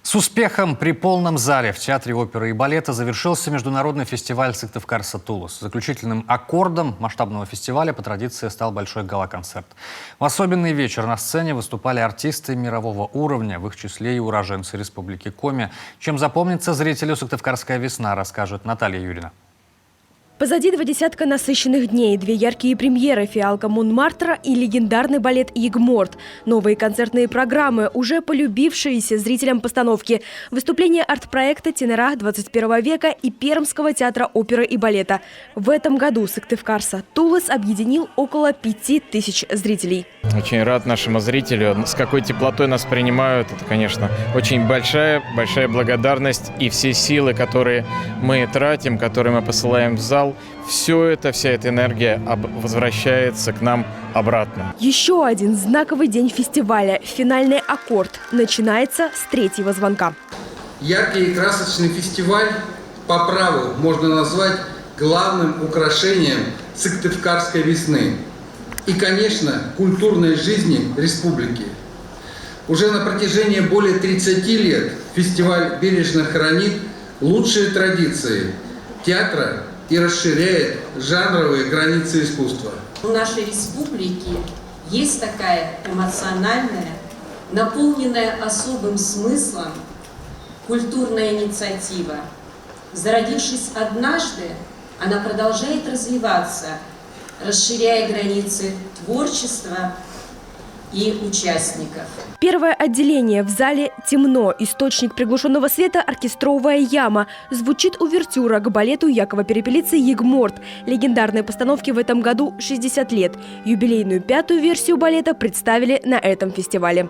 С успехом при полном зале в Театре оперы и балета завершился международный фестиваль Сыктывкар-Сатулус. Заключительным аккордом масштабного фестиваля по традиции стал большой гала-концерт. В особенный вечер на сцене выступали артисты мирового уровня, в их числе и уроженцы Республики Коми. Чем запомнится зрителю «Сыктывкарская весна», расскажет Наталья Юрина. Позади 2 десятка насыщенных дней, 2 яркие премьеры «Фиалка Монмартра» и легендарный балет «Ягморт». Новые концертные программы, уже полюбившиеся зрителям постановки. Выступления арт-проекта «Тенора 21 века» и Пермского театра оперы и балета. В этом году Сыктывкар-Сатулус объединил около 5000 зрителей. Очень рад нашему зрителю, с какой теплотой нас принимают. Это, конечно, очень большая благодарность. И все силы, которые мы тратим, которые мы посылаем в зал, все это, вся эта энергия возвращается к нам обратно. Еще один знаковый день фестиваля – финальный аккорд. Начинается с 3-го звонка. Яркий и красочный фестиваль по праву можно назвать главным украшением Сыктывкарской весны и, конечно, культурной жизни республики. Уже на протяжении более 30 лет фестиваль бережно хранит лучшие традиции театра и расширяет жанровые границы искусства. У нашей республики есть такая эмоциональная, наполненная особым смыслом культурная инициатива. Зародившись однажды, она продолжает развиваться, расширяя границы творчества и участников. Первое отделение в зале темно. Источник приглушенного света – оркестровая яма. Звучит увертюра к балету Якова Перепелицы «Ягморт». Легендарной постановке в этом году 60 лет. Юбилейную 5-ю версию балета представили на этом фестивале.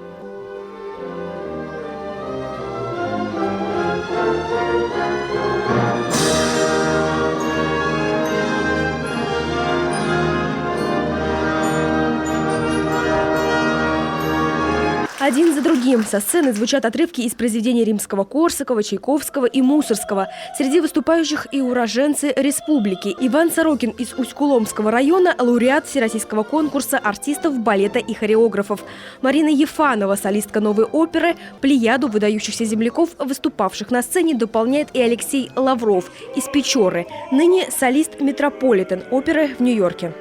Один за другим со сцены звучат отрывки из произведений Римского-Корсакова, Чайковского и Мусорского. Среди выступающих и уроженцы республики. Иван Сорокин из Усть-Куломского района – лауреат Всероссийского конкурса артистов балета и хореографов. Марина Ефанова, солистка новой оперы. Плеяду выдающихся земляков, выступавших на сцене, дополняет и Алексей Лавров из Печоры. Ныне солист Метрополитен оперы в Нью-Йорке.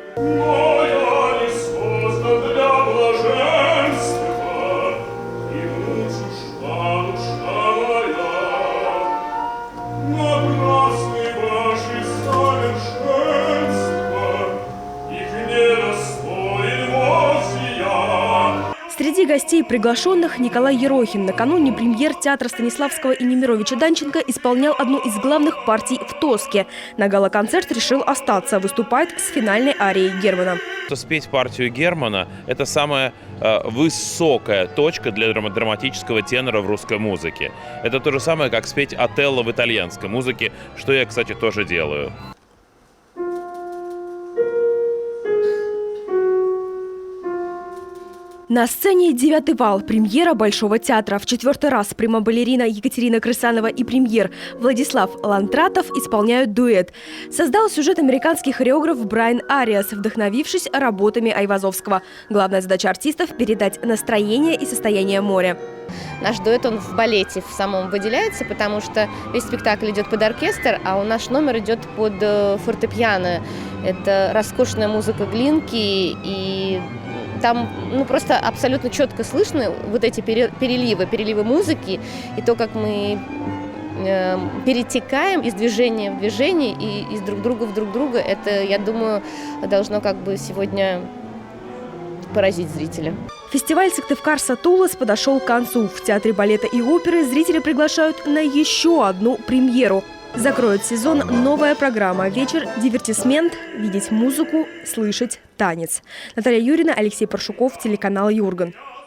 Среди гостей приглашенных Николай Ерохин. Накануне премьер театра Станиславского и Немировича Данченко исполнял одну из главных партий в «Тоске». На гала-концерт решил остаться, выступать с финальной арией Германа. Спеть партию Германа – это самая высокая точка для драматического тенора в русской музыке. Это то же самое, как спеть Отелло в итальянской музыке, что я, кстати, тоже делаю. На сцене «Девятый вал» – премьера Большого театра. В 4-й раз прима-балерина Екатерина Крысанова и премьер Владислав Лантратов исполняют дуэт. Создал сюжет американский хореограф Брайан Ариас, вдохновившись работами Айвазовского. Главная задача артистов – передать настроение и состояние моря. Наш дуэт, он в балете в самом выделяется, потому что весь спектакль идет под оркестр, а у наш номер идет под фортепиано. Это роскошная музыка Глинки, и там просто абсолютно четко слышны вот эти переливы музыки, и то, как мы перетекаем из движения в движение и из друг друга в друг друга, это, я думаю, должно сегодня поразить зрителя. Фестиваль Сыктывкар-Сатулус подошел к концу. В Театре балета и оперы зрители приглашают на еще одну премьеру. Закроет сезон новая программа «Вечер дивертисмент». Видеть музыку, слышать танец. Наталья Юрина, Алексей Паршуков, телеканал «Юрган».